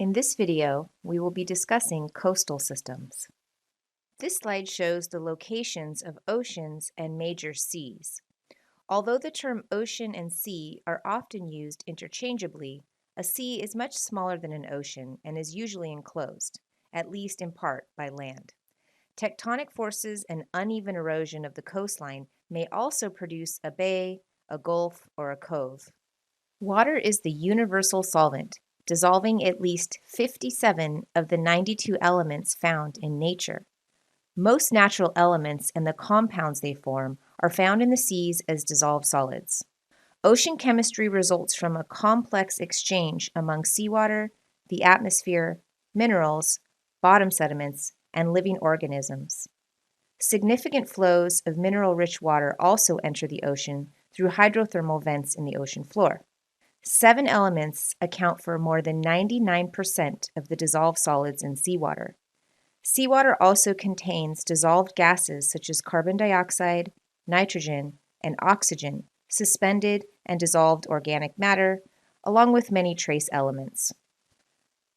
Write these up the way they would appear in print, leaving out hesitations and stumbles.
In this video, we will be discussing coastal systems. This slide shows the locations of oceans and major seas. Although the term ocean and sea are often used interchangeably, a sea is much smaller than an ocean and is usually enclosed, at least in part, by land. Tectonic forces and uneven erosion of the coastline may also produce a bay, a gulf, or a cove. Water is the universal solvent, dissolving at least 57 of the 92 elements found in nature. Most natural elements and the compounds they form are found in the seas as dissolved solids. Ocean chemistry results from a complex exchange among seawater, the atmosphere, minerals, bottom sediments, and living organisms. Significant flows of mineral-rich water also enter the ocean through hydrothermal vents in the ocean floor. 7 elements account for more than 99% of the dissolved solids in seawater. Seawater also contains dissolved gases such as carbon dioxide, nitrogen, and oxygen, suspended and dissolved organic matter, along with many trace elements.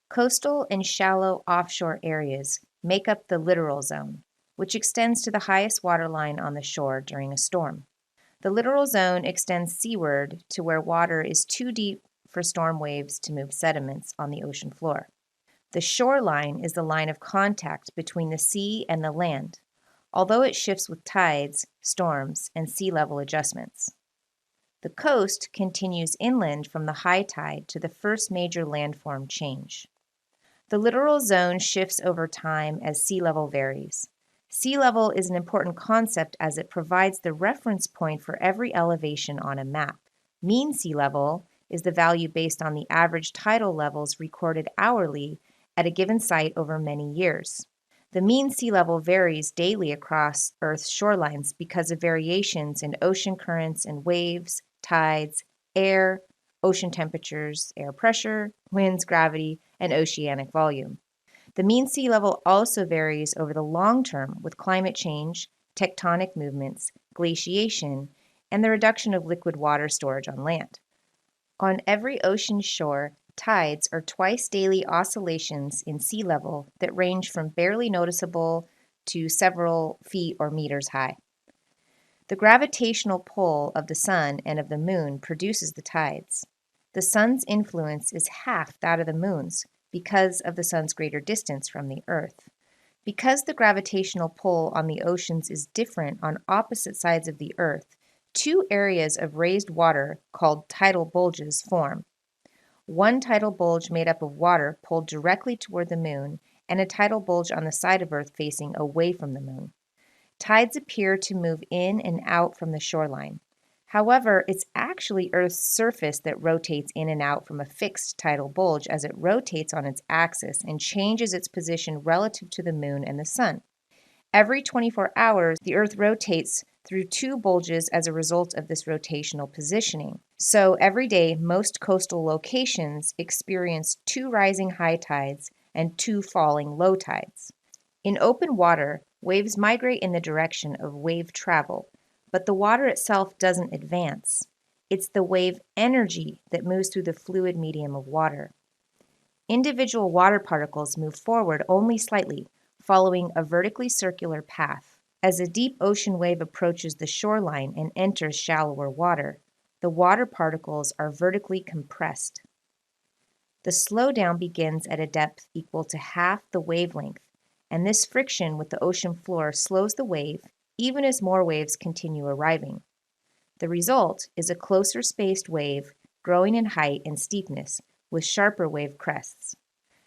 Coastal and shallow offshore areas make up the littoral zone, which extends to the highest waterline on the shore during a storm. The littoral zone extends seaward to where water is too deep for storm waves to move sediments on the ocean floor. The shoreline is the line of contact between the sea and the land, although it shifts with tides, storms, and sea level adjustments. The coast continues inland from the high tide to the first major landform change. The littoral zone shifts over time as sea level varies. Sea level is an important concept as it provides the reference point for every elevation on a map. Mean sea level is the value based on the average tidal levels recorded hourly at a given site over many years. The mean sea level varies daily across Earth's shorelines because of variations in ocean currents and waves, tides, air, ocean temperatures, air pressure, winds, gravity, and oceanic volume. The mean sea level also varies over the long term with climate change, tectonic movements, glaciation, and the reduction of liquid water storage on land. On every ocean shore, tides are twice daily oscillations in sea level that range from barely noticeable to several feet or meters high. The gravitational pull of the sun and of the moon produces the tides. The sun's influence is half that of the moon's, because of the sun's greater distance from the Earth. Because the gravitational pull on the oceans is different on opposite sides of the Earth, 2 areas of raised water called tidal bulges form. One tidal bulge made up of water pulled directly toward the moon, and a tidal bulge on the side of Earth facing away from the moon. Tides appear to move in and out from the shoreline. However, it's actually Earth's surface that rotates in and out from a fixed tidal bulge as it rotates on its axis and changes its position relative to the moon and the sun. Every 24 hours, the Earth rotates through 2 bulges as a result of this rotational positioning. So every day, most coastal locations experience 2 rising high tides and 2 falling low tides. In open water, waves migrate in the direction of wave travel, but the water itself doesn't advance. It's the wave energy that moves through the fluid medium of water. Individual water particles move forward only slightly, following a vertically circular path. As a deep ocean wave approaches the shoreline and enters shallower water, the water particles are vertically compressed. The slowdown begins at a depth equal to half the wavelength, and this friction with the ocean floor slows the wave even as more waves continue arriving. The result is a closer spaced wave growing in height and steepness with sharper wave crests.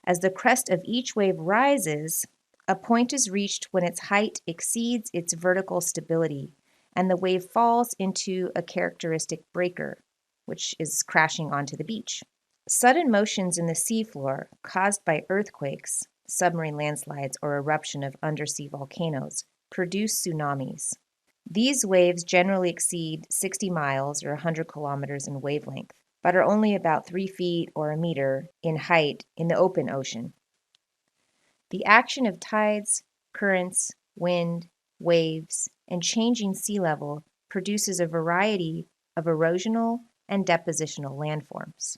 As the crest of each wave rises, a point is reached when its height exceeds its vertical stability, and the wave falls into a characteristic breaker, which is crashing onto the beach. Sudden motions in the seafloor caused by earthquakes, submarine landslides, or eruption of undersea volcanoes produce tsunamis. These waves generally exceed 60 miles or 100 kilometers in wavelength, but are only about 3 feet or a meter in height in the open ocean. The action of tides, currents, wind, waves, and changing sea level produces a variety of erosional and depositional landforms.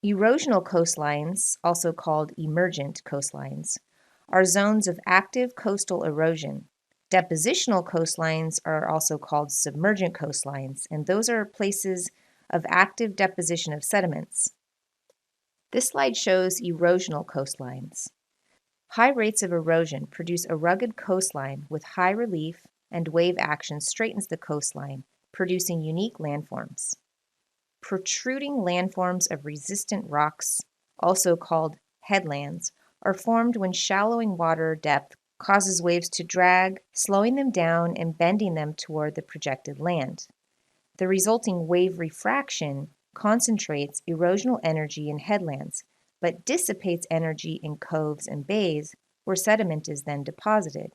Erosional coastlines, also called emergent coastlines, are zones of active coastal erosion. Depositional coastlines are also called submergent coastlines, and those are places of active deposition of sediments. This slide shows erosional coastlines. High rates of erosion produce a rugged coastline with high relief, and wave action straightens the coastline, producing unique landforms. Protruding landforms of resistant rocks, also called headlands, are formed when shallowing water depth causes waves to drag, slowing them down and bending them toward the projected land. The resulting wave refraction concentrates erosional energy in headlands, but dissipates energy in coves and bays where sediment is then deposited.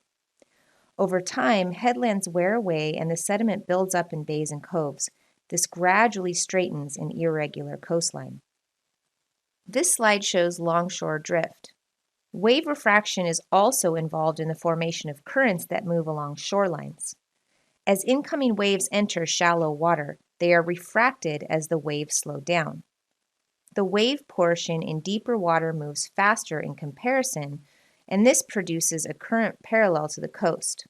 Over time, headlands wear away and the sediment builds up in bays and coves. This gradually straightens an irregular coastline. This slide shows longshore drift. Wave refraction is also involved in the formation of currents that move along shorelines. As incoming waves enter shallow water, they are refracted as the waves slow down. The wave portion in deeper water moves faster in comparison, and this produces a current parallel to the coast.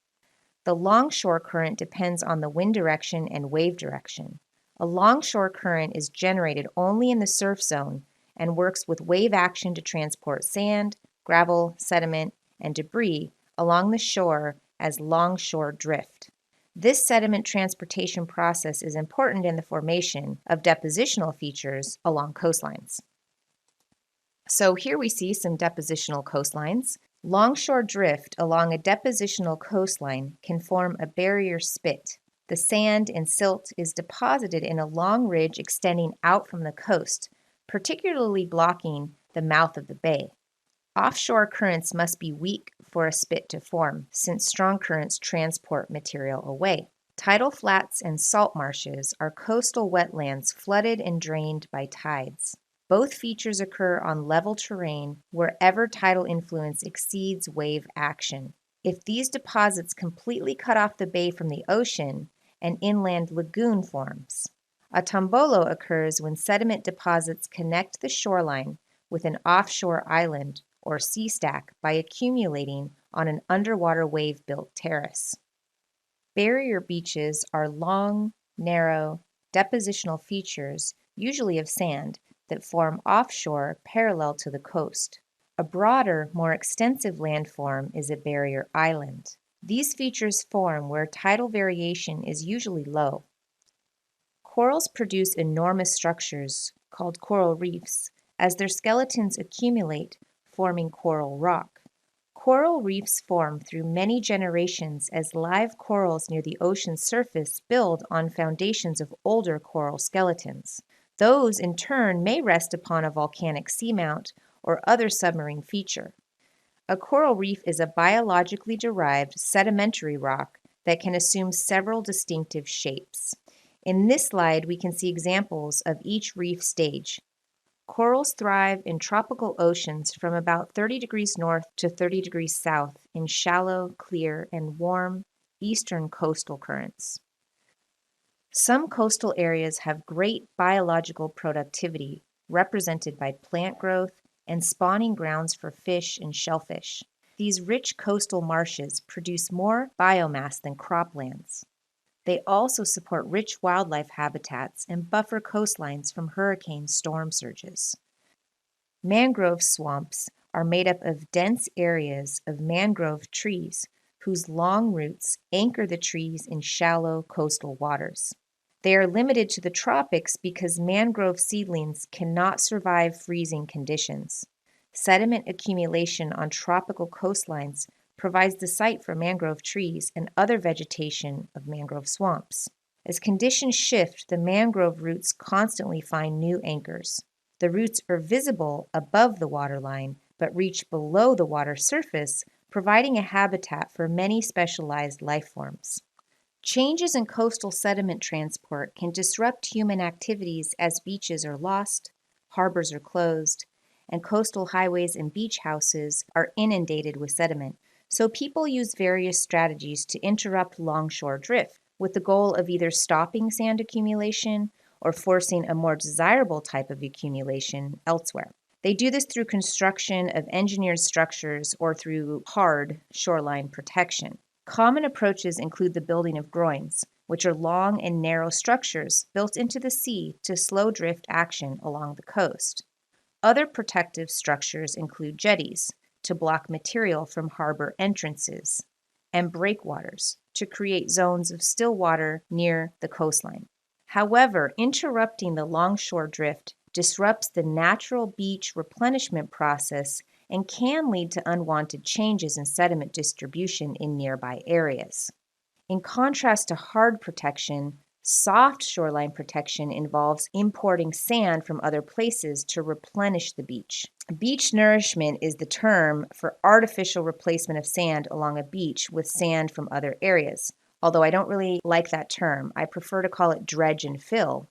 The longshore current depends on the wind direction and wave direction. A longshore current is generated only in the surf zone and works with wave action to transport sand, gravel, sediment, and debris along the shore as longshore drift. This sediment transportation process is important in the formation of depositional features along coastlines. So here we see some depositional coastlines. Longshore drift along a depositional coastline can form a barrier spit. The sand and silt is deposited in a long ridge extending out from the coast, particularly blocking the mouth of the bay. Offshore currents must be weak for a spit to form, since strong currents transport material away. Tidal flats and salt marshes are coastal wetlands flooded and drained by tides. Both features occur on level terrain wherever tidal influence exceeds wave action. If these deposits completely cut off the bay from the ocean, an inland lagoon forms. A tombolo occurs when sediment deposits connect the shoreline with an offshore island or sea stack by accumulating on an underwater wave-built terrace. Barrier beaches are long, narrow, depositional features, usually of sand, that form offshore parallel to the coast. A broader, more extensive landform is a barrier island. These features form where tidal variation is usually low. Corals produce enormous structures called coral reefs as their skeletons accumulate, forming coral rock. Coral reefs form through many generations as live corals near the ocean's surface build on foundations of older coral skeletons. Those, in turn, may rest upon a volcanic seamount or other submarine feature. A coral reef is a biologically derived sedimentary rock that can assume several distinctive shapes. In this slide, we can see examples of each reef stage. Corals thrive in tropical oceans from about 30 degrees north to 30 degrees south in shallow, clear, and warm eastern coastal currents. Some coastal areas have great biological productivity, represented by plant growth and spawning grounds for fish and shellfish. These rich coastal marshes produce more biomass than croplands. They also support rich wildlife habitats and buffer coastlines from hurricane storm surges. Mangrove swamps are made up of dense areas of mangrove trees whose long roots anchor the trees in shallow coastal waters. They are limited to the tropics because mangrove seedlings cannot survive freezing conditions. Sediment accumulation on tropical coastlines provides the site for mangrove trees and other vegetation of mangrove swamps. As conditions shift, the mangrove roots constantly find new anchors. The roots are visible above the waterline, but reach below the water surface, providing a habitat for many specialized life forms. Changes in coastal sediment transport can disrupt human activities as beaches are lost, harbors are closed, and coastal highways and beach houses are inundated with sediment. So people use various strategies to interrupt longshore drift with the goal of either stopping sand accumulation or forcing a more desirable type of accumulation elsewhere. They do this through construction of engineered structures or through hard shoreline protection. Common approaches include the building of groins, which are long and narrow structures built into the sea to slow drift action along the coast. Other protective structures include jetties to block material from harbor entrances and breakwaters to create zones of still water near the coastline. However, interrupting the longshore drift disrupts the natural beach replenishment process and can lead to unwanted changes in sediment distribution in nearby areas. In contrast to hard protection, soft shoreline protection involves importing sand from other places to replenish the beach. Beach nourishment is the term for artificial replacement of sand along a beach with sand from other areas. Although I don't really like that term, I prefer to call it dredge and fill.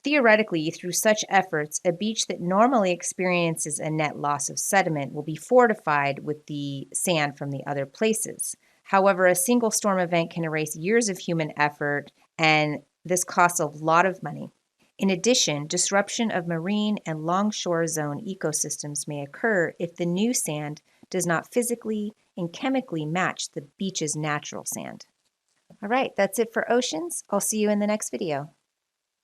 Theoretically, through such efforts, a beach that normally experiences a net loss of sediment will be fortified with the sand from the other places. However, a single storm event can erase years of human effort, and this costs a lot of money. In addition, disruption of marine and longshore zone ecosystems may occur if the new sand does not physically and chemically match the beach's natural sand. All right, that's it for oceans. I'll see you in the next video.